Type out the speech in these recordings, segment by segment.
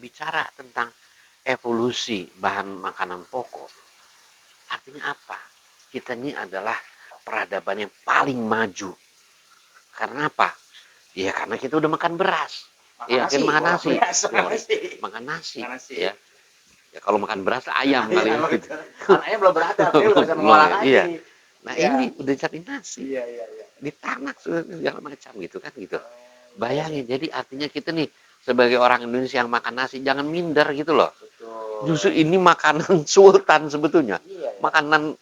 bicara tentang evolusi bahan makanan pokok, artinya apa? Kita ini adalah peradaban yang paling maju. Karena apa? Ya karena kita udah makan beras. Iya, kan makan nasi. Makan nasi. Ya. Ya kalau makan beras ayam kali ya. Gitu. Anaknya belum beradab, dia udah bisa mengolah nasi. Iya. Nah ini udah cari nasi. Di tanah segala macam gitu kan gitu. Bayangin, jadi artinya kita nih sebagai orang Indonesia yang makan nasi jangan minder gitu loh. Justru ini makanan sultan sebetulnya. Makanan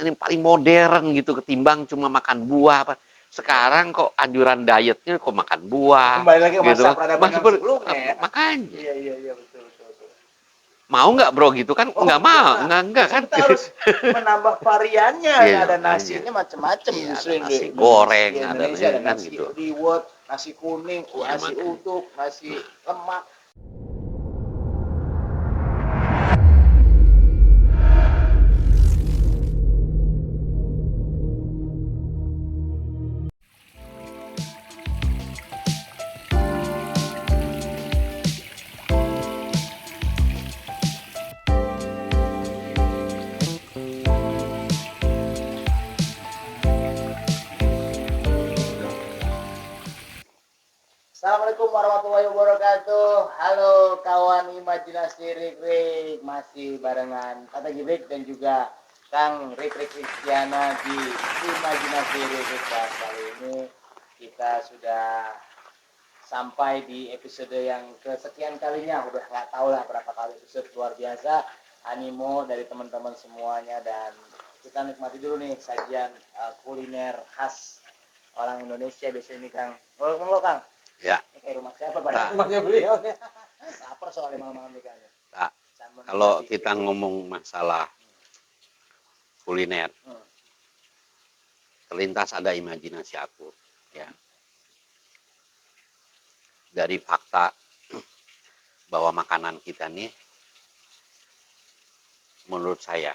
yang paling modern gitu ketimbang cuma makan buah apa. Sekarang kok anjuran dietnya kok makan buah. Kembali lagi ke gitu. masa peradaban yang sebelumnya ya. Makanya. Iya betul. Mau nggak bro gitu kan? Nggak mau, nggak kan? Kita harus menambah variannya. Iya, ada nasinya macam-macam. Iya, justru ada nasi di goreng, Indonesia ada kan nasi gitu. liwet, nasi kuning, Iya, nasi makanya. uduk, nasi lemak. Assalamualaikum warahmatullahi wabarakatuh. Halo kawan imajinasi Rik, masih barengan Kata Gibrik dan juga Kang Rik Kristiana di imajinasi Rik. Kali ini kita sudah sampai di episode yang kesekian kalinya, udah nggak tahu lah berapa kali episode. Luar biasa animo dari teman-teman semuanya, dan kita nikmati dulu nih sajian kuliner khas orang Indonesia biasanya nih Kang. Ngomong Kang. Ya. Kayak rumah siapa pada rumahnya beliau. Lapar soalnya malam-malam nih Kang. Nah, kalau kita ngomong masalah kuliner, terlintas ada imajinasi aku, ya. Dari fakta bahwa makanan kita nih, menurut saya,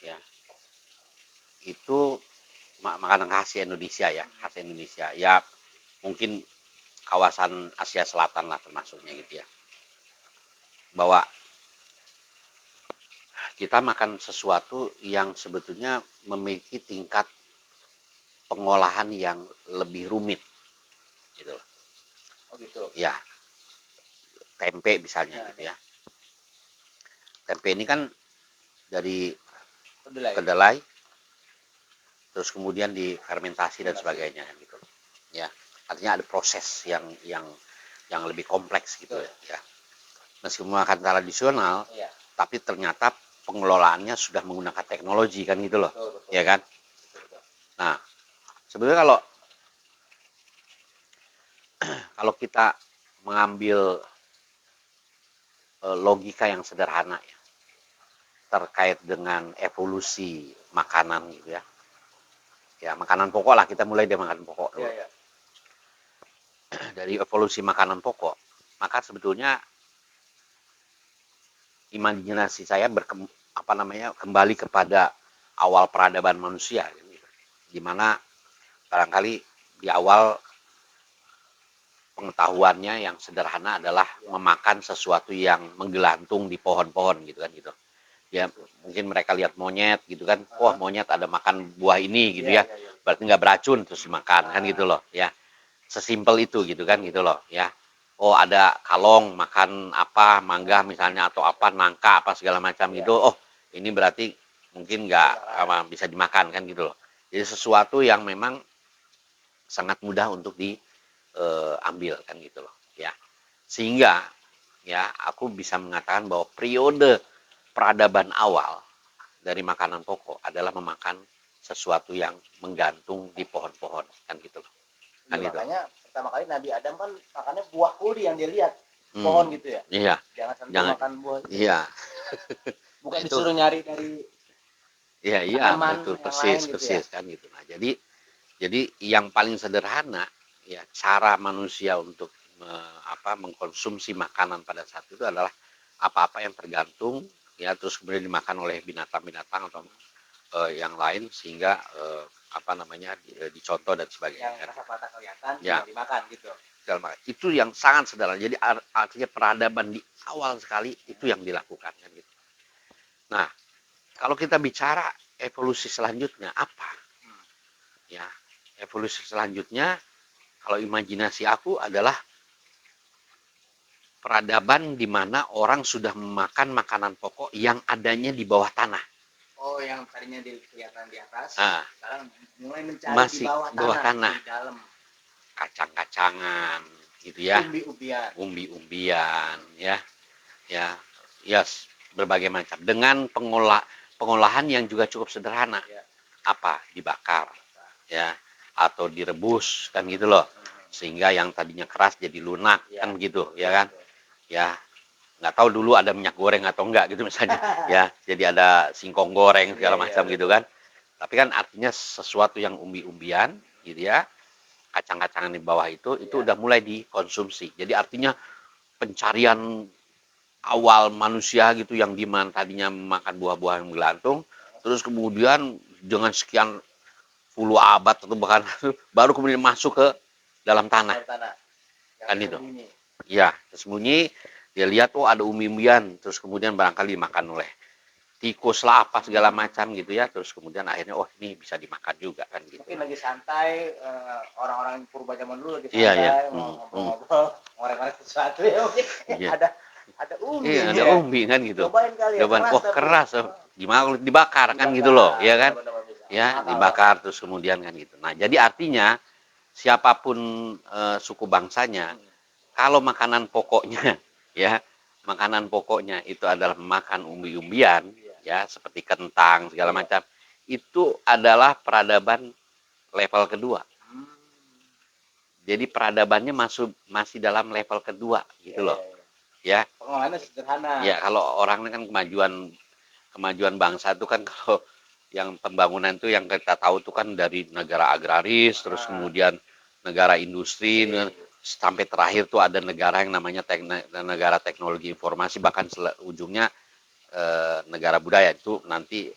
ya, itu makanan khas Indonesia ya, khas Indonesia. Ya, mungkin kawasan Asia Selatan lah termasuknya gitu ya. Bahwa kita makan sesuatu yang sebetulnya memiliki tingkat pengolahan yang lebih rumit gitu. Oh gitu. Ya, tempe misalnya gitu ya. Tempe ini kan dari kedelai, terus kemudian difermentasi dan sebagainya gitu. Ya, artinya ada proses yang lebih kompleks gitu ya. Meskipun makan tradisional, tapi ternyata pengelolaannya sudah menggunakan teknologi kan gitu loh. Betul. Ya kan? Nah, sebenarnya kalau kita mengambil logika yang sederhana ya, terkait dengan evolusi makanan gitu ya. Ya, makanan pokok lah, kita mulai dari makanan pokok dulu. Ya. Dari evolusi makanan pokok, maka sebetulnya imajinasi saya kembali kepada awal peradaban manusia, gitu. Di mana barangkali di awal pengetahuannya yang sederhana adalah memakan sesuatu yang menggelantung di pohon-pohon gitu kan gitu. Ya mungkin mereka lihat monyet gitu kan, wah monyet ada makan buah ini gitu ya, berarti nggak beracun terus dimakan kan gitu loh ya. Sesimpel itu gitu kan gitu loh ya. Oh ada kalong makan apa, mangga misalnya atau apa, nangka apa segala macam gitu, oh ini berarti mungkin nggak bisa dimakan kan gitu loh. Jadi sesuatu yang memang sangat mudah untuk diambil kan gitu loh ya. Sehingga ya aku bisa mengatakan bahwa periode peradaban awal dari makanan pokok adalah memakan sesuatu yang menggantung di pohon-pohon kan gitu loh. Kan gitu. Makanya pertama kali Nabi Adam kan makannya buah kuli yang dia lihat, pohon gitu ya. Iya. Jangan makan buah. Iya. Bukan disuruh nyari dari iya betul, persis gitu kan gitu. Nah, jadi yang paling sederhana ya cara manusia untuk mengkonsumsi makanan pada saat itu adalah apa-apa yang tergantung ya terus kemudian dimakan oleh binatang-binatang atau yang lain sehingga dicontoh dan sebagainya. Yang rasa patah kelihatan ya. dimakan gitu. segala macam. Itu yang sangat sederhana. Jadi artinya peradaban di awal sekali itu yang dilakukan kan gitu. Nah, kalau kita bicara evolusi selanjutnya apa? Ya, evolusi selanjutnya kalau imajinasi aku adalah peradaban di mana orang sudah memakan makanan pokok yang adanya di bawah tanah. Oh, yang tadinya kelihatan di atas, Nah, sekarang mulai mencari masih di bawah tanah, di dalam. Kacang-kacangan, gitu ya. Umbi-umbian. Umbi-umbian, ya, ya, yes, berbagai macam. Dengan pengolahan yang juga cukup sederhana. Ya. Apa? Dibakar, ya, atau direbus, kan gitu loh. Sehingga yang tadinya keras jadi lunak, Ya. kan gitu, ya kan? Ya, nggak tahu dulu ada minyak goreng atau enggak gitu misalnya, ya. Jadi ada singkong goreng segala macam gitu kan. Tapi kan artinya sesuatu yang umbi-umbian, gitu ya. Kacang-kacangan di bawah itu udah mulai dikonsumsi. Jadi artinya pencarian awal manusia gitu yang dimana tadinya makan buah-buah yang menggelantung, terus kemudian dengan sekian puluh abad atau bahkan baru kemudian masuk ke dalam tanah. Kan itu. Iya, tersembunyi, dia lihat oh ada umbi-umbian, terus kemudian barangkali dimakan oleh tikus lah apa segala macam gitu ya, terus kemudian akhirnya oh ini bisa dimakan juga kan gitu. Mungkin lagi santai, orang-orang purba zaman dulu lagi Iya, santai, iya. ngobrol-ngobrol, ngorek-ngorek sesuatu ya mungkin Iya. ada umbi. Iya, ada umbi kan gitu. Cobain kali ya, Cobain, keras wah tapi. keras, gimana kalau dibakar kan gitu loh, ya kan? Benar-benar bisa. Ya, Nakal. dibakar terus kemudian kan gitu. Nah, jadi artinya siapapun suku bangsanya, kalau makanan pokoknya ya, makanan pokoknya itu adalah makan umbi-umbian, ya, seperti kentang segala macam, itu adalah peradaban level kedua. Jadi peradabannya masih dalam level kedua gitu loh. Ya. Pengolahannya sederhana. Ya, kalau orang kan kemajuan bangsa itu kan kalau yang pembangunan itu yang kita tahu itu kan dari negara agraris, terus kemudian negara industri, sampai terakhir tuh ada negara yang namanya negara teknologi informasi, bahkan ujungnya negara budaya itu nanti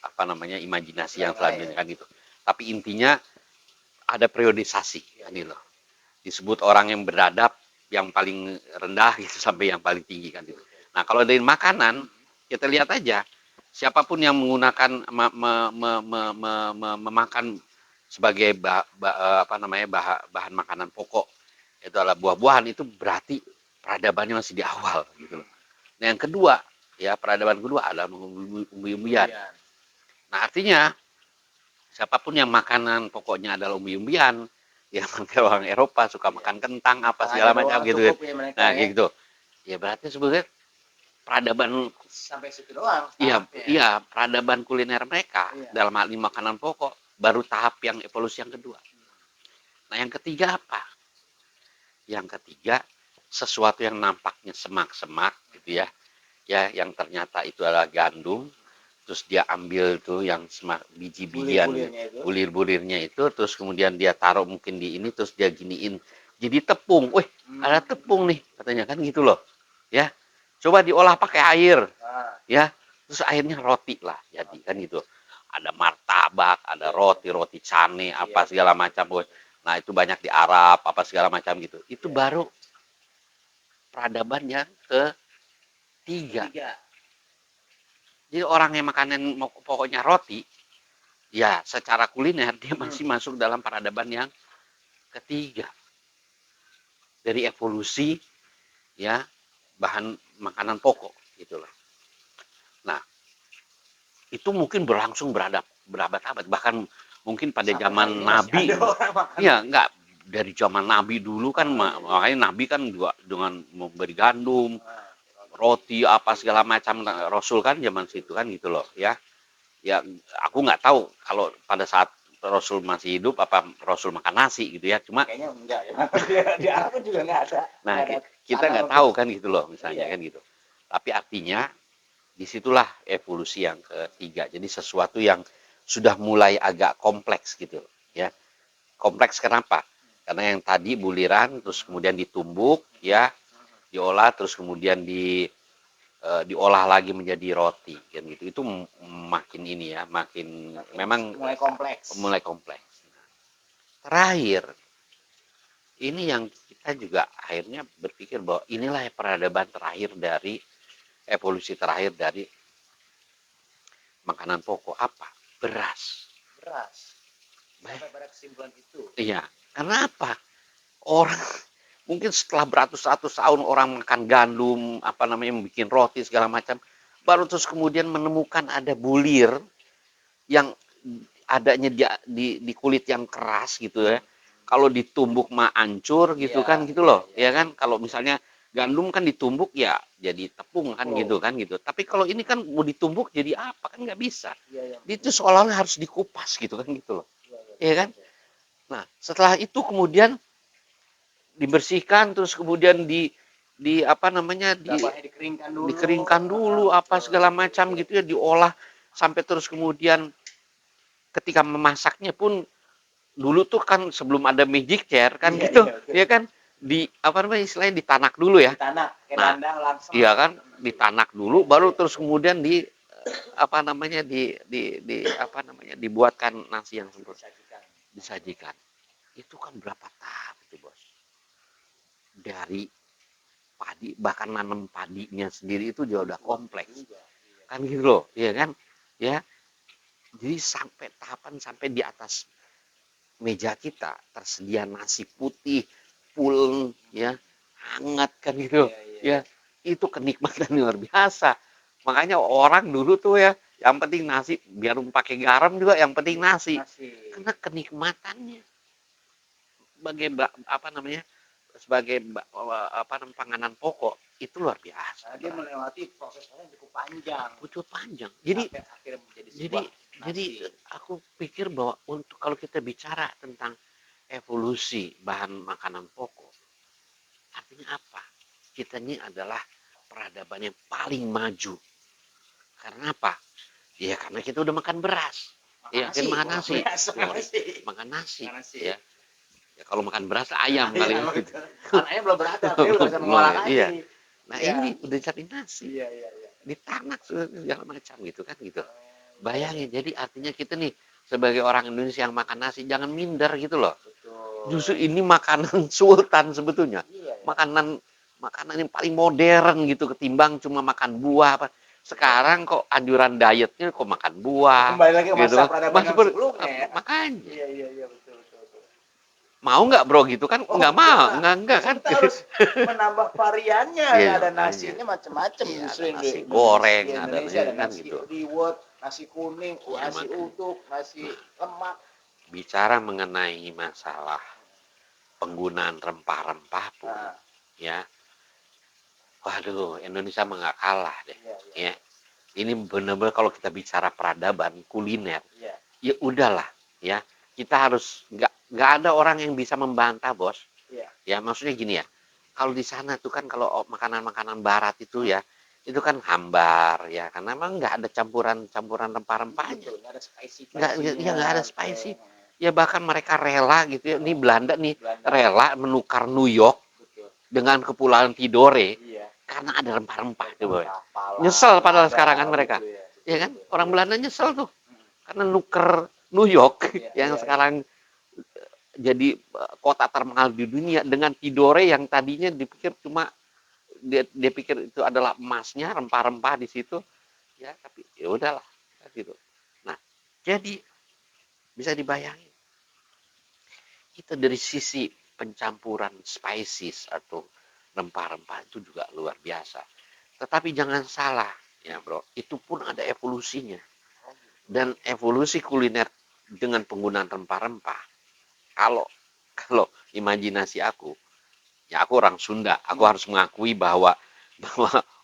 apa namanya imajinasi yang selanjutnya kan gitu. Tapi intinya ada periodisasi kan gitu. Disebut orang yang beradab yang paling rendah gitu sampai yang paling tinggi kan gitu. Nah, kalau dari makanan kita lihat aja siapapun yang menggunakan memakan sebagai apa namanya bahan makanan pokok itu adalah buah-buahan, itu berarti peradabannya masih di awal gitu. Nah, yang kedua ya peradaban kedua adalah umbi-umbian. Nah, artinya siapapun yang makanan pokoknya adalah umbi-umbian, ya orang Eropa suka makan kentang apa segala macam gitu. Nah, gitu. Ya berarti sebenarnya peradaban sampai situ doang. Iya, peradaban kuliner mereka dalam hal ini makanan pokok baru tahap yang evolusi yang kedua. Nah, yang ketiga apa? Yang ketiga sesuatu yang nampaknya semak-semak gitu ya. Ya, yang ternyata itu adalah gandum. Terus dia ambil tuh yang semak biji-bijian, bulir-bulirnya itu, terus kemudian dia taruh mungkin di ini, terus dia giniin jadi tepung. Wih, ada tepung nih katanya kan gitu loh. Ya, coba diolah pakai air. Ya, terus akhirnya roti lah jadi kan gitu. Ada martabak, ada roti cane apa segala macam. Nah, itu banyak di Arab apa segala macam gitu. Itu baru peradaban yang ketiga. Jadi orang yang makanan pokoknya roti, ya secara kuliner dia masih masuk dalam peradaban yang ketiga. Dari evolusi ya bahan makanan pokok gitu loh. Nah, itu mungkin berlangsung berabad-abad, bahkan mungkin pada zaman Nabi. Ya, enggak dari zaman Nabi dulu kan makanya Nabi kan juga dengan memberi gandum, roti apa segala macam, Rasul kan zaman situ kan gitu loh ya. Ya aku nggak tahu kalau pada saat Rasul masih hidup apa Rasul makan nasi gitu ya, cuma kayaknya enggak ya. Di Arab juga nggak ada. Nah, kita nggak tahu kan gitu loh misalnya kan gitu. Tapi artinya disitulah evolusi yang ketiga. Jadi sesuatu yang sudah mulai agak kompleks gitu ya. Kompleks kenapa? Karena yang tadi buliran terus kemudian ditumbuk ya, diolah terus kemudian diolah lagi menjadi roti kan gitu. Itu makin ini ya, makin memang mulai kompleks. Terakhir ini yang kita juga akhirnya berpikir bahwa inilah peradaban terakhir dari evolusi terakhir dari makanan pokok apa? Beras. Beras. Baik. Sampai pada kesimpulan itu. Iya, karena apa? Orang mungkin setelah beratus-ratus tahun orang makan gandum, apa namanya, bikin roti segala macam, baru terus kemudian menemukan ada bulir yang adanya di kulit yang keras gitu ya. Kalau ditumbuk mah hancur gitu Iya, kan gitu loh. iya, Ya kan kalau misalnya gandum kan ditumbuk ya jadi tepung kan gitu kan gitu. Tapi kalau ini kan mau ditumbuk jadi apa kan nggak bisa. Iya, iya. Itu seolah-olah harus dikupas gitu kan gitu loh. Iya, iya, Ya kan? Nah, setelah itu kemudian dibersihkan terus kemudian di apa namanya Gabahnya dikeringkan dulu. dikeringkan dulu apa segala macam gitu ya, diolah sampai terus kemudian ketika memasaknya pun dulu tuh kan sebelum ada magic chair kan Iya, gitu iya, ya kan, di apa namanya istilahnya ditanak dulu ya. Tanah, kayak Nah, dandang langsung. iya kan ditanak dulu baru terus kemudian di apa namanya di apa namanya dibuatkan nasi yang sempurna disajikan. Itu kan berapa tahap itu bos, dari padi bahkan nanam padinya sendiri itu juga udah kompleks kan gitu loh, iya kan ya. Jadi sampai tahapan sampai di atas meja kita tersedia nasi putih full ya, hangat kan gitu ya. Itu kenikmatan luar biasa. Makanya orang dulu tuh ya yang penting nasi, biar pakai garam juga yang penting nasi, karena kenikmatannya sebagai apa namanya, sebagai apa namanya panganan pokok itu luar biasa. Nah, dia melewati proses-proses yang cukup panjang. Cukup panjang. Jadi akhirnya menjadi jadi aku pikir bahwa untuk kalau kita bicara tentang evolusi bahan makanan pokok, artinya apa? Kita ini adalah peradaban yang paling maju. Karena apa? Ya karena kita udah makan beras. Ya, kita makan nasi. Makan nasi. Ya. Ya kalau makan beras ayam kali ya. Kan ayam belum berada, dia udah bisa mengolah lagi. Iya. Nah ini udah cari nasi. Iya, iya, iya. Ditanak segala macam gitu kan gitu. Bayangin, jadi artinya kita nih sebagai orang Indonesia yang makan nasi jangan minder gitu loh. Betul. Justru ini makanan sultan sebetulnya. Iya, iya. Makanan yang paling modern gitu ketimbang cuma makan buah apa. Sekarang kok anjuran dietnya kok makan buah. Kembali lagi ke masa gitu. peradaban yang sebelumnya ya. Makanya. Iya, iya, iya, betul, betul, betul. Mau nggak bro gitu kan? Nggak mau, nggak kan? Kita harus menambah variannya. Iya, Ada makanya. nasinya macam-macam. Iya, justru ada nasi Indonesia, goreng, di ada Indonesia ada kan nasi gitu. liwet, nasi kuning, Iya, nasi makanya. uduk, nasi lemak. Bicara mengenai masalah penggunaan rempah-rempah pun, Nah, ya, waduh, Indonesia mah nggak kalah deh, iya, iya, ya. Ini benar-benar kalau kita bicara peradaban kuliner, iya. ya udahlah, ya. Kita harus nggak ada orang yang bisa membantah, bos. Iya. Ya, maksudnya gini ya. Kalau di sana tuh kan kalau makanan-makanan barat itu ya, itu kan hambar ya, karena memang nggak ada campuran-campuran rempah-rempahnya. Betul, nggak ada spicy. Nggak ada spicy. Ya bahkan mereka rela gitu ya. Ini Belanda nih rela menukar New York dengan Kepulauan Tidore Iya. karena ada rempah-rempah tuh, boy. Nyesel padahal sekarang kan mereka. Ya kan? Orang Belanda nyesel tuh. Karena nuker New York yang sekarang jadi kota termahal di dunia dengan Tidore yang tadinya dipikir cuma dia pikir itu adalah emasnya, rempah-rempah di situ. Ya, tapi ya udahlah gitu. Nah, jadi bisa dibayangin kita dari sisi pencampuran spices atau rempah-rempah itu juga luar biasa. Tetapi jangan salah ya bro, itu pun ada evolusinya. Dan evolusi kuliner dengan penggunaan rempah-rempah, kalau kalau imajinasi aku, ya aku orang Sunda, aku harus mengakui bahwa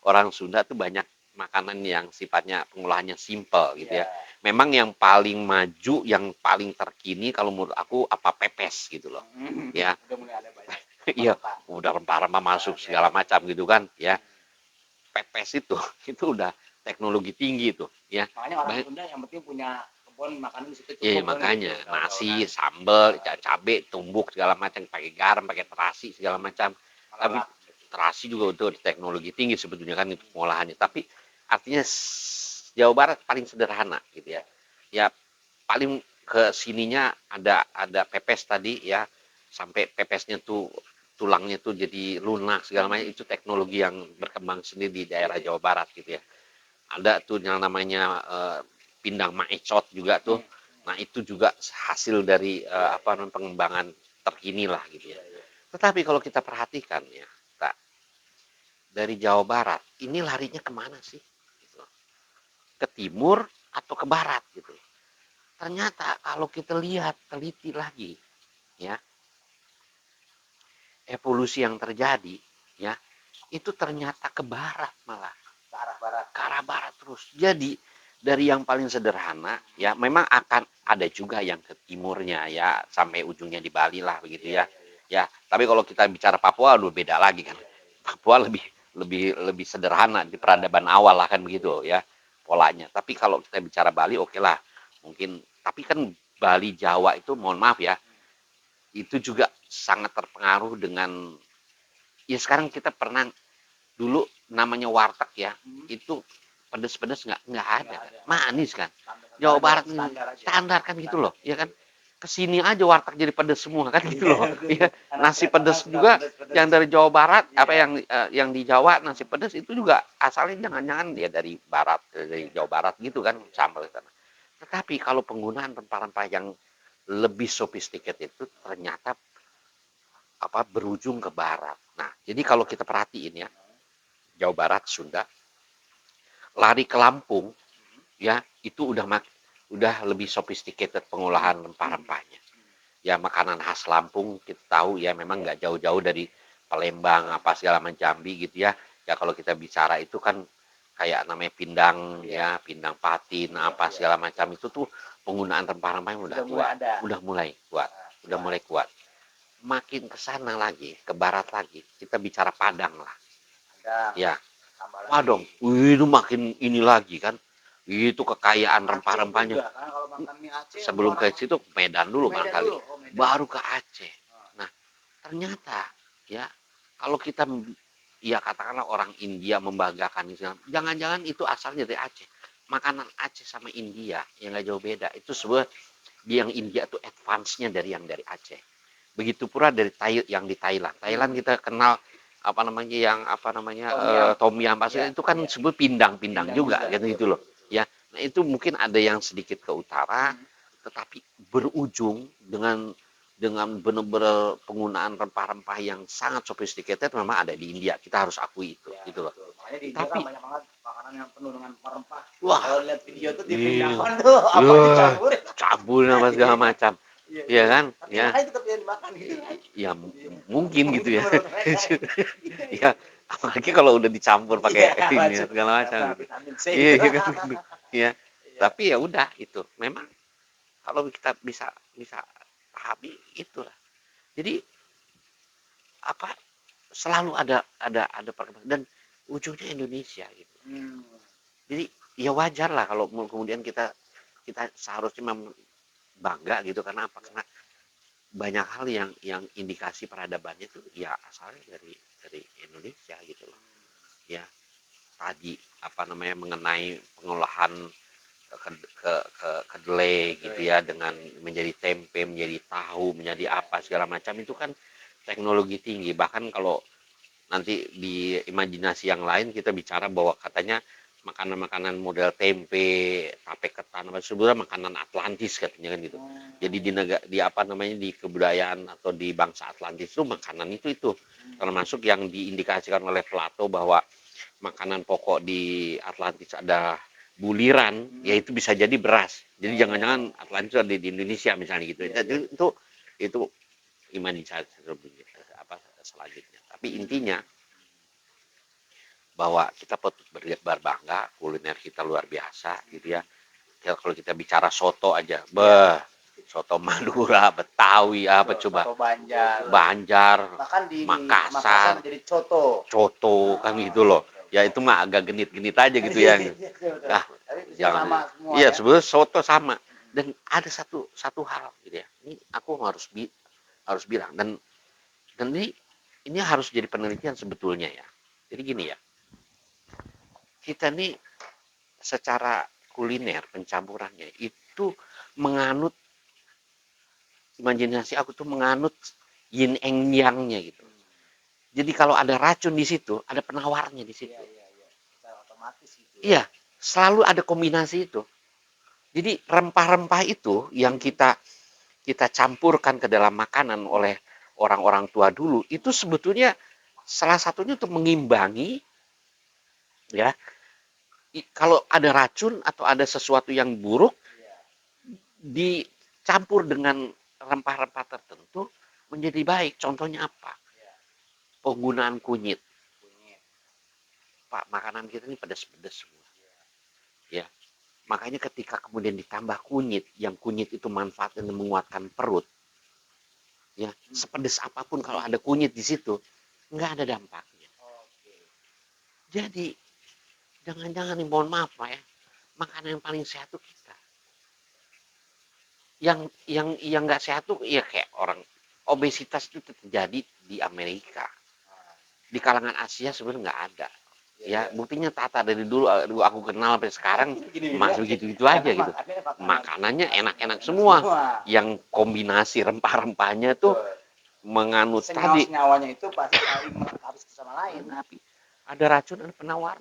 orang Sunda tuh banyak makanan yang sifatnya pengolahannya simple gitu ya. Memang yang paling maju, yang paling terkini kalau menurut aku apa pepes gitu loh. Ya. Udah mulai ada banyak. Iya, udah rempah-rempah masuk segala macam gitu kan, ya. Pepes itu udah teknologi tinggi tuh, ya. Makanya orang Sunda yang penting punya kebun makanan di situ cukup. Iya, makanya nasi, sambal, cabai, tumbuk segala macam, pakai garam, pakai terasi segala macam. Tapi terasi juga udah teknologi tinggi sebetulnya kan itu pengolahannya. Tapi artinya Jawa Barat paling sederhana gitu ya. Ya paling ke sininya ada pepes tadi ya, sampai pepesnya tuh tulangnya tuh jadi lunak segala macam, itu teknologi yang berkembang sendiri di daerah Jawa Barat gitu ya. Ada tuh yang namanya pindang maecot juga tuh. Nah, itu juga hasil dari pengembangan terkini lah gitu ya. Tetapi kalau kita perhatikan ya, dari Jawa Barat, ini larinya kemana sih? Gitu. Ke timur atau ke barat gitu. Ternyata kalau kita lihat, teliti lagi, ya, evolusi yang terjadi, ya, itu ternyata ke barat malah. Ke arah barat terus. Jadi dari yang paling sederhana, ya, memang akan ada juga yang ke timurnya, ya, sampai ujungnya di Bali lah begitu ya. Ya, tapi kalau kita bicara Papua, aduh beda lagi kan. Papua lebih lebih lebih sederhana di peradaban awal lah kan begitu ya polanya. Tapi kalau kita bicara Bali, oke lah, mungkin. Tapi kan Bali Jawa itu, mohon maaf ya, itu juga sangat terpengaruh dengan, ya, sekarang kita pernah dulu namanya warteg ya, itu pedes-pedes nggak ada kan, manis kan. Jawa Barat ini standar kan gitu loh, ya kan. Kesini aja warteg jadi pedes semua kan gitu loh. Ya, nasi pedes juga yang dari Jawa Barat, apa yang di Jawa nasi pedes itu juga asalnya jangan-jangan ya dari Barat, dari Jawa Barat gitu kan, sambal itu. Tetapi kalau penggunaan rempah-rempah yang lebih sophisticated itu ternyata berujung ke barat. Nah, jadi kalau kita perhatiin ya, Jawa Barat, Sunda, lari ke Lampung, ya, itu udah lebih sophisticated pengolahan rempah-rempahnya. Ya, makanan khas Lampung kita tahu ya, memang nggak jauh-jauh dari Palembang apa segala macam, Jambi gitu ya. Ya, kalau kita bicara itu kan kayak namanya pindang ya, pindang patin apa segala macam, itu tuh penggunaan rempah-rempahnya udah kuat, udah mulai kuat, udah mulai kuat. Makin ke sana lagi, ke barat lagi, kita bicara Padang lah. Ya, Padang, itu makin ini lagi kan. Itu kekayaan rempah-rempahnya. Sebelum ke situ Medan dulu barangkali, baru ke Aceh. Nah, ternyata ya, kalau kita ya katakanlah orang India membanggakan itu, jangan-jangan itu asalnya dari Aceh. Makanan Aceh sama India yang nggak jauh beda. Itu sebuah, yang India itu advance-nya dari yang dari Aceh. Begitu pula dari yang di Thailand. Thailand kita kenal tom yam pasir, itu kan sebut pindang-pindang juga gitu loh. Ya, nah itu mungkin ada yang sedikit ke utara, tetapi berujung dengan benar-benar penggunaan rempah-rempah yang sangat sophisticated memang ada di India. Kita harus akui itu, gitu loh. Tapi banyak banget makanan yang penuh dengan rempah. wah, Kalau lihat video tuh di pindahan tuh apa dicampur? cabul apa segala macam. Iya kan? Tapi Ya. makanya tetap yang dimakan gitu kan. Ya mungkin gitu ya. Ya, apalagi kalau udah dicampur pakai ini segala macam. Iya, iya kan. Iya. Tapi ya udah itu. Memang kalau kita bisa bisa pahami itulah. Jadi apa, selalu ada perkembangan dan ujungnya Indonesia gitu. Jadi ya wajar lah kalau kemudian kita kita seharusnya bangga gitu. Karena apa? Karena banyak hal yang indikasi peradabannya itu ya asalnya dari Indonesia gitu loh. Ya, tadi mengenai pengolahan kedelai gitu ya, dengan menjadi tempe, menjadi tahu, menjadi apa segala macam, itu kan teknologi tinggi. Bahkan kalau nanti di imajinasi yang lain kita bicara bahwa katanya makanan-makanan model tempe, tape ketan, apa sebenarnya makanan Atlantis katanya kan gitu. Jadi di kebudayaan atau di bangsa Atlantis itu makanan itu termasuk yang diindikasikan oleh Plato bahwa makanan pokok di Atlantis ada buliran, yaitu bisa jadi beras. Jadi jangan-jangan Atlantis ada di Indonesia misalnya gitu. Itu imajinasi selanjutnya. Tapi intinya bahwa kita patut berbangga, kuliner kita luar biasa gitu ya. Kalau kita bicara soto aja, soto Madura, Betawi, apa coba, Banjar, Bahkan di Makassar, jadi coto kan gitu loh. Ya itu mah agak genit-genit aja gitu ya. Nah, jangan. sama semua Iya, ya. sebenarnya soto sama. Dan ada satu hal gitu ya. Ini aku harus bilang, dan ini harus jadi penelitian sebetulnya ya. Jadi gini ya. Kita nih secara kuliner pencampurannya itu menganut, imajinasi aku tuh menganut yin and yang-nya gitu. Jadi kalau ada racun di situ, ada penawarnya di situ. Iya. Secara otomatis gitu. Iya, selalu ada kombinasi itu. Jadi rempah-rempah itu yang kita campurkan ke dalam makanan oleh orang-orang tua dulu, itu sebetulnya salah satunya untuk mengimbangi, ya. Kalau ada racun atau ada sesuatu yang buruk Iya. dicampur dengan rempah-rempah tertentu menjadi baik. Contohnya apa? Iya. Penggunaan kunyit. Kunyit. Pak, makanan kita ini pedas-pedas semua. Iya. Ya. Makanya ketika kemudian ditambah kunyit, yang kunyit itu manfaatnya menguatkan perut, ya, sepedas apapun kalau ada kunyit di situ, nggak ada dampaknya. Oke. Jadi, jangan-jangan nih, mohon maaf Pak ya, makanan yang paling sehat itu kita. Yang nggak sehat tuh ya kayak orang obesitas itu terjadi di Amerika. Di kalangan Asia sebenarnya nggak ada. Ya, buktinya Tata dari dulu aku kenal sampai sekarang masih begitu-gitu aja gitu. Makanannya enak-enak semua. Yang kombinasi rempah-rempahnya tuh menganut tadi. Senyawa-senyawanya itu pasti saling melengkapi satu sama lain. Tapi ada racun, ada penawar.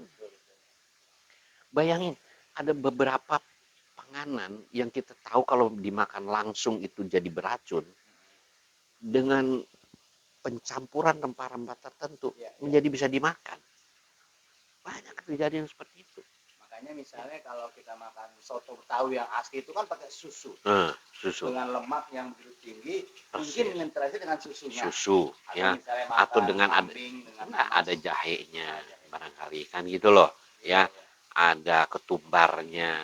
Bayangin, ada beberapa panganan yang kita tahu kalau dimakan langsung itu jadi beracun. Dengan pencampuran rempah-rempah tertentu menjadi bisa dimakan. Banyak kejadian seperti itu. Makanya misalnya kalau kita makan soto Betawi yang asli itu kan pakai susu. Susu. Dengan lemak yang begitu tinggi, mungkin menginterasi dengan susunya. Susu, atau ya. Atau dengan ada jahenya, barangkali kan gitu loh, ya. Ada ketumbarnya.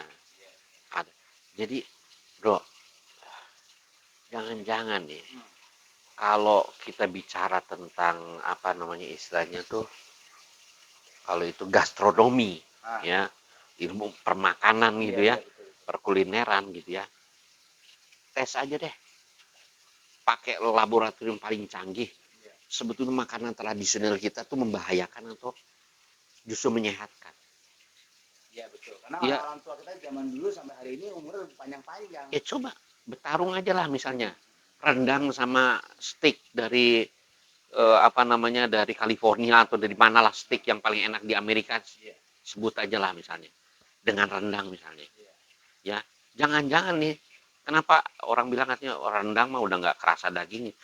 Ada. Jadi, bro, jangan-jangan nih, kalau kita bicara tentang apa namanya istilahnya tuh, kalau itu gastronomi, ya, ilmu permakanan gitu ya, perkulineran gitu ya, tes aja deh, pakai laboratorium paling canggih. Sebetulnya makanan tradisional kita tuh membahayakan atau justru menyehatkan. Iya betul, karena orang tua kita zaman dulu sampai hari ini umurnya panjang-panjang. Ya coba bertarung aja lah misalnya, rendang sama steak dari apa namanya dari California atau dari mana lah steak yang paling enak di Amerika, sebut aja lah misalnya dengan rendang misalnya, ya. Jangan-jangan nih, kenapa orang bilang katanya orang rendang mah udah nggak kerasa dagingnya,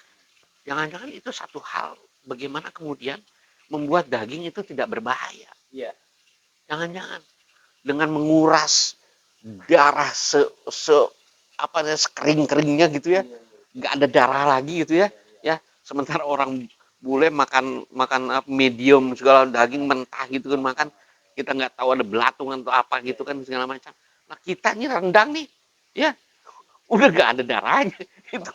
jangan-jangan itu satu hal bagaimana kemudian membuat daging itu tidak berbahaya. Jangan-jangan dengan menguras darah apa namanya sekering-keringnya gitu ya, nggak ada darah lagi gitu ya, ya. Sementara orang bule makan medium segala daging mentah gitu kan, makan kita nggak tahu ada belatung atau apa gitu kan segala macam. Nah kita ini rendang nih, ya udah nggak ada darahnya itu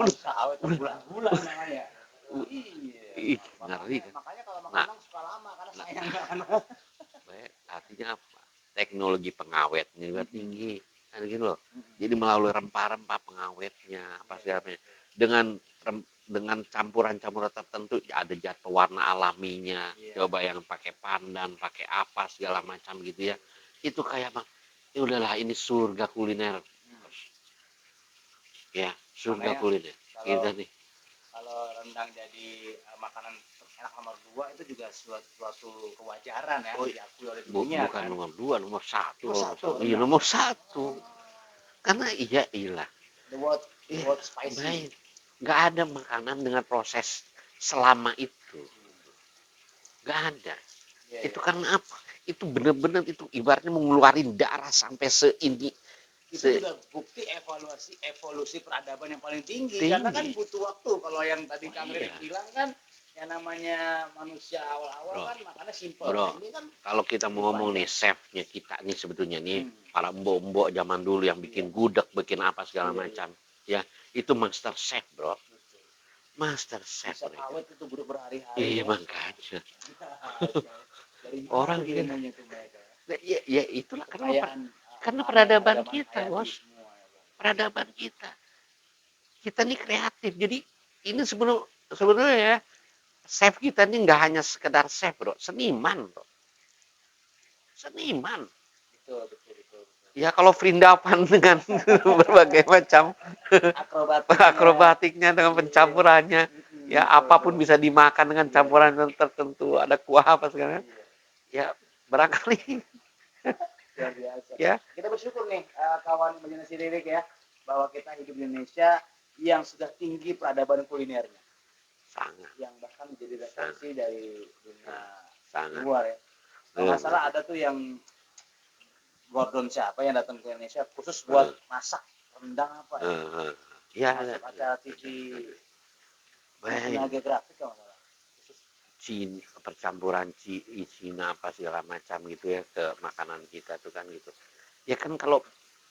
bulan-bulan namanya. Ngeri kan. Makanya kalau makan rendang suka lama karena sayang kan. Artinya apa? Teknologi pengawetnya juga tinggi kan gitu loh. Jadi melalui rempah-rempah pengawetnya apa segala dengan campuran-campuran tertentu ada jatuh warna alaminya. Coba yang pakai pandan, pakai apa segala macam gitu ya. Itu kayak bang, ya udahlah ini surga kuliner. Ya, surga kuliner. Kita nih. Kalau rendang jadi makanan enak nomor 2 itu juga suatu kewajaran ya, diakui oleh dunia. Bukan nomor 2, nomor 1. Iya, nomor 1. Karena iyalah. The word spicy. Nggak ada makanan dengan proses selama itu. Nggak ada. Itu karena apa? Itu benar-benar itu ibaratnya mengeluarin darah sampai seini. Itu juga bukti evolusi peradaban yang paling tinggi. Karena kan butuh waktu. Kalau yang tadi Kang Rick bilang kan, yang namanya manusia awal-awal kan makannya simpel. Ini kan kalau kita mau ngomong nih chefnya kita nih sebetulnya nih para mbok-mbok zaman dulu yang bikin gudeg, bikin apa segala macam, ya itu master chef bro, master chef. Bisa awet itu berhari-hari. Iya makanya. Orang gitu. Ya itulah karena peradaban kita bos, peradaban kita. Kita nih kreatif. Jadi ini sebenarnya ya. Chef kita ini nggak hanya sekedar chef bro, seniman bro, seniman. Betul. Ya kalau Vrindavan dengan berbagai macam akrobatiknya dengan pencampurannya, Ya apapun bisa dimakan dengan campuran tertentu, ada kuah apa segala. Ya barangkali Luar biasa. ya Kita bersyukur nih kawan imajinasi lirik ya, bahwa kita hidup di Indonesia yang sudah tinggi peradaban kulinernya, sangat yang bahkan menjadi sangat referensi dari dunia sangat. luar ya. Kalau nggak salah ada tuh yang Gordon siapa yang datang ke Indonesia khusus buat masak rendang apa ya, Ya, masuk acara TV baik. National Geographic kalau nggak salah. Khusus. Cina, percampuran Cina apa segala macam gitu ya ke makanan kita tuh kan gitu. Ya kan kalau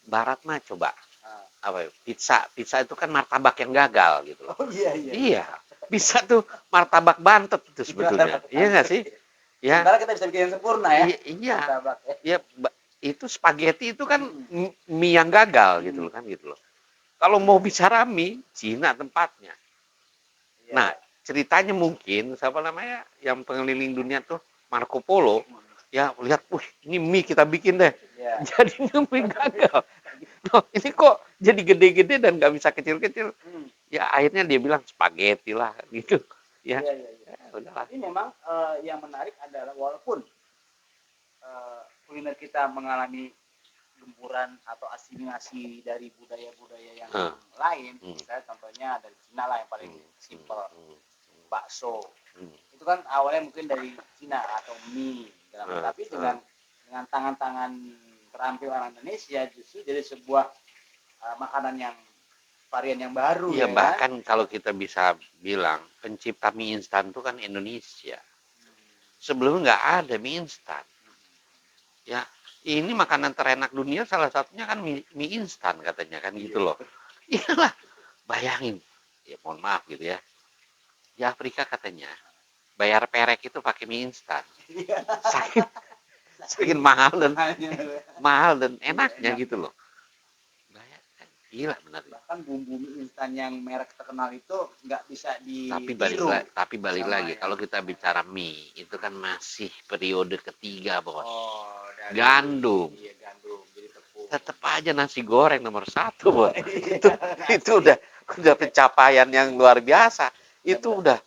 Barat mah coba apa ya, pizza itu kan martabak yang gagal gitu loh. Oh iya iya. Iya, bisa tuh martabak bantet itu sebetulnya. Iya nggak sih? Ya, Sementara kita bisa bikin yang sempurna ya. iya. Martabak ya. Ya, itu spaghetti itu kan mie yang gagal gitu loh kan gitu loh. Kalau mau bicara mie, Cina tempatnya. Iya. Nah, ceritanya mungkin siapa namanya yang pengeliling dunia tuh Marco Polo, ya lihat, ini mie kita bikin deh. Iya. Jadinya mie gagal. Loh, ini kok jadi gede-gede dan nggak bisa kecil-kecil. Ya akhirnya dia bilang spaghetti lah gitu. Ya, Iya, iya, iya. ya udahlah. Tapi memang yang menarik adalah walaupun kuliner kita mengalami gempuran atau asimilasi dari budaya-budaya yang lain, misalnya contohnya dari Cina lah yang paling simpel, bakso. Itu kan awalnya mungkin dari Cina atau mie, tapi dengan tangan-tangan terampil orang Indonesia justru jadi sebuah makanan yang varian yang baru Iya, ya kan? bahkan kalau kita bisa bilang pencipta mie instan itu kan Indonesia. Sebelumnya nggak ada mie instan. Ya, ini makanan terenak dunia salah satunya kan mie instan katanya kan gitu loh. Iyalah, bayangin. Ya mohon maaf gitu ya. Di Afrika katanya bayar perek itu pakai mie instan. Saking, saking mahal dan enaknya gitu loh. Bayangkan, gila benar. Bahkan bumbu mie instan yang merek terkenal itu nggak bisa Tapi ditiru. balik lagi kalau kita bicara mie itu kan masih periode ketiga bos. Oh, dari Gandum. iya, gandum jadi tepung. Tetap aja nasi goreng nomor satu bos. Itu udah pencapaian yang luar biasa. Itu udah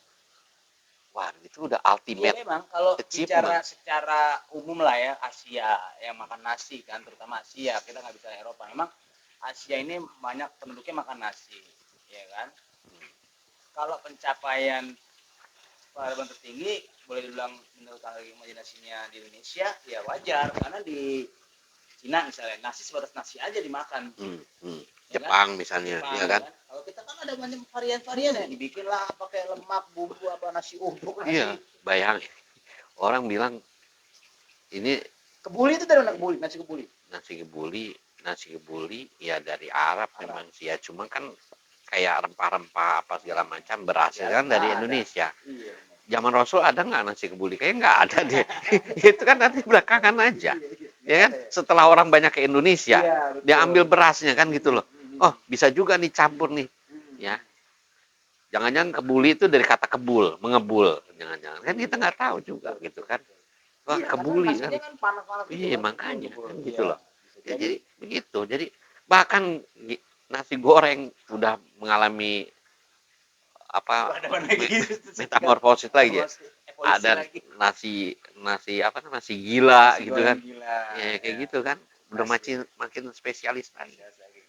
wah itu udah Iya ultimate memang kalau bicara achievement. secara umum lah ya Asia yang makan nasi kan, terutama Asia, kita nggak bicara Eropa. Memang Asia ini banyak penduduknya makan nasi, ya kan? Kalau pencapaian peradaban tertinggi boleh dibilang menurut imajinasinya di Indonesia ya wajar karena di Cina misalnya nasi sebatas nasi aja dimakan. Ya Jepang kan? misalnya, Jepang, ya kan? Kalau kita kan ada banyak varian-varian ya, dibikin lah pakai lemak, bumbu apa nasi uduk, nasi. Iya, bayangin. Orang bilang ini Kebuli itu dari mana kebuli? Nasi kebuli. nasi kebuli ya dari Arab memang sih ya. Cuma kan kayak rempah-rempah apa segala macam berasal kan dari Indonesia. Iya. Zaman Rasul ada nggak nasi kebuli? Kayaknya nggak ada deh. Itu kan nanti belakangan aja. Ya kan? Setelah orang banyak ke Indonesia, dia ambil berasnya kan gitu loh. Oh, bisa juga nih campur nih. Ya. Jangan-jangan kebuli itu dari kata kebul, mengebul. Jangan-jangan. Kan kita nggak tahu juga gitu kan. Wah, kebuli kan. Kan panas-panas gitu. Iya, kan. makanya kan gitu Iya. loh. Ya, jadi begitu. Jadi bahkan nasi goreng udah mengalami apa metamorfosis lagi ya. Ada lagi. nasi apa namanya nasi gila Nasi gitu kan. gila. Ya kayak gitu kan. Udah makin spesialis lagi.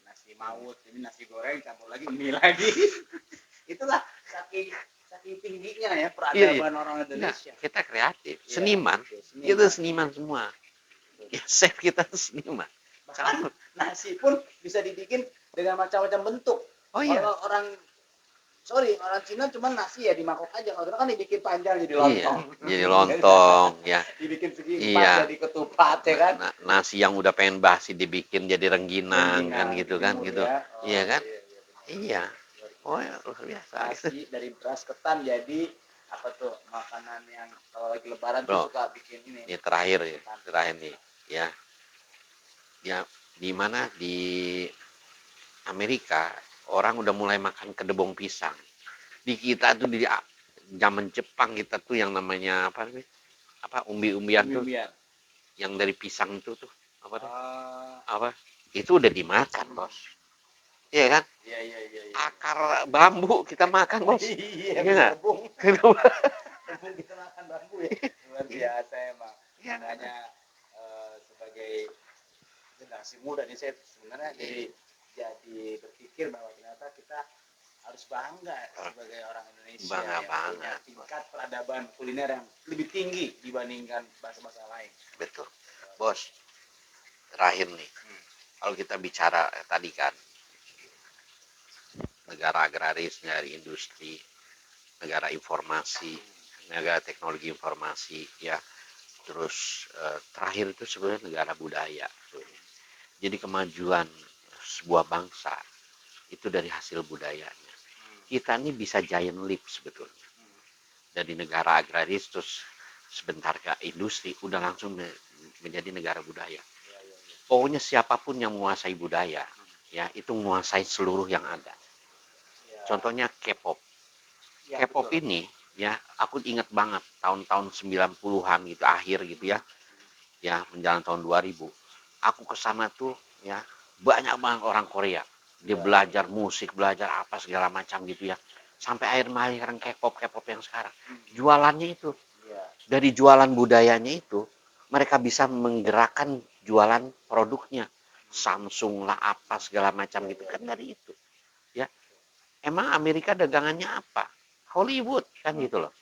Nasi maut, ini nasi goreng campur lagi mie lagi. Itulah saking tingginya ya peradaban orang Indonesia. Ya, kita kreatif, seniman. Itu seniman semua. Ya, chef kita seniman. Bahkan nasi pun bisa dibikin dengan macam-macam bentuk. Oh iya. Kalau orang Cina cuma nasi ya dimangkok aja. Kalau kan dibikin panjang jadi lontong. Iya, jadi lontong ya. Dibikin segi empat jadi ketupat ya kan. Nasi yang udah pengen basi dibikin jadi rengginang kan gitu kan gitu. Ya. Iya kan? Iya. Oh ya, luar biasa. Nasi dari beras ketan jadi apa tuh makanan yang kalau lagi lebaran tuh suka bikin ini. Ini terakhir nih ya. Ya di mana di Amerika orang udah mulai makan kedebong pisang. Di kita tuh di zaman Jepang kita tuh yang namanya apa nih? Apa umbi-umbian tuh yang dari pisang itu tuh apa tuh? Apa? Itu udah dimakan, Bos. Iya kan? Iya, iya, iya, iya. Akar bambu kita makan, Bos. Iya, Iya nggak? rebung. Rebung kita makan bambu ya. Luar biasa emang. Iya. Makanya sebagai generasi muda nih saya sebenarnya jadi berpikir bahwa ternyata kita harus bangga sebagai orang Indonesia Bangga yang punya banget. tingkat peradaban kuliner yang lebih tinggi dibandingkan bangsa-bangsa lain. Betul. Bos, terakhir nih. Kalau kita bicara tadi kan, negara agraris, negara industri, negara informasi, negara teknologi informasi, ya. Terus terakhir itu sebenarnya negara budaya. Jadi kemajuan sebuah bangsa itu dari hasil budayanya. Kita ini bisa giant leap sebetulnya. Dari negara agraris terus sebentar ke industri udah langsung menjadi negara budaya. Pokoknya siapapun yang menguasai budaya, ya itu menguasai seluruh yang ada. Contohnya K-pop. K-pop ini, ya aku ingat banget tahun-tahun 90-an gitu akhir gitu ya. Ya menjelang tahun 2000. Aku ke sana tuh ya banyak banget orang Korea. Dia belajar musik, belajar apa segala macam gitu ya. Sampai akhir melahirkan K-pop yang sekarang. Jualannya itu dari jualan budayanya itu mereka bisa menggerakkan jualan produknya. Samsung lah apa segala macam gitu kan dari itu. Ya. Emang Amerika dagangannya apa? Hollywood kan gitu loh.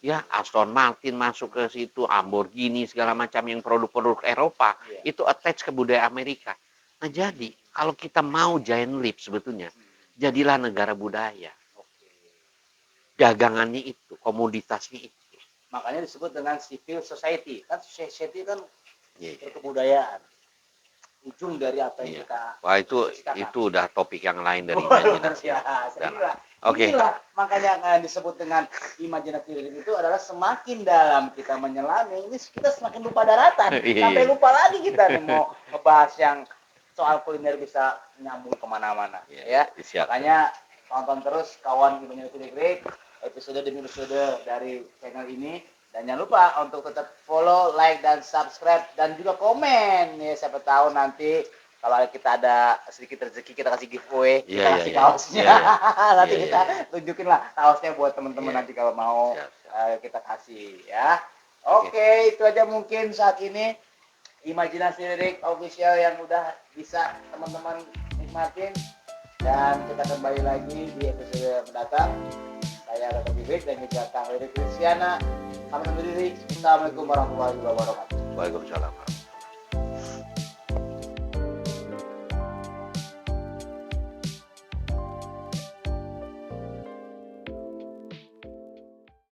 Ya, Aston Martin masuk ke situ, Lamborghini segala macam yang produk-produk Eropa itu attach ke budaya Amerika. Nah, jadi kalau kita mau giant leap sebetulnya, jadilah negara budaya. Dagangannya itu, komoditasnya itu. Makanya disebut dengan civil society. Kan society kan Yeah. berkebudayaan. Ujung dari apa yang Iya. kita Wah itu udah topik yang lain dari imajinasi. Oke. Inilah makanya disebut dengan imajinasi itu adalah semakin dalam kita menyelami, ini kita semakin lupa daratan. Iya. Sampai lupa lagi kita nih mau ngebahas yang soal kuliner bisa nyambung kemana-mana. Iya, Ya. siap. Makanya tonton terus kawan Imajinasi Great episode demi episode dari channel ini. Dan jangan lupa untuk tetap follow, like, dan subscribe, dan juga komen. Ya, siapa tahu nanti kalau kita ada sedikit rezeki kita kasih giveaway, kita kasih kaosnya. Nanti kita tunjukin lah kaosnya buat teman-teman nanti kalau mau kita kasih ya. Oke, itu aja mungkin saat ini Imajinasi Lirik Official yang udah bisa teman-teman nikmatin. Dan kita kembali lagi di episode mendatang. Saya Dr. Bibik dan juga Kang Lirik Kristiana. Kami undur diri. Assalamualaikum warahmatullahi wabarakatuh. Waalaikumsalam.